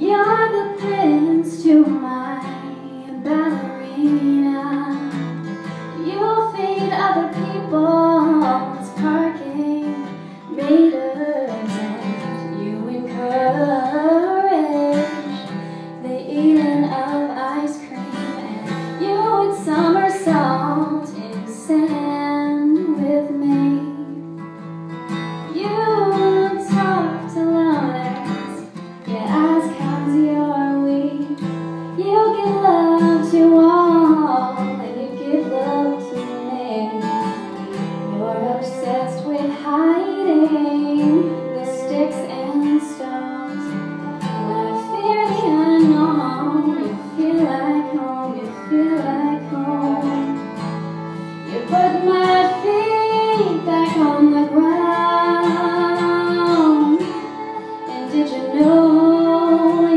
You're the prince to my ballerina. You'll feed other people's parking meters, and you encourage the eating of ice cream, and you would somersault in sand with me. You talk to loners, you ask how's your week. You give love to all, and you give love to me. You're obsessed with hiding the sticks and stones. When I fear the unknown, you feel like home, you feel like home. You put my feet back on the ground. And did you know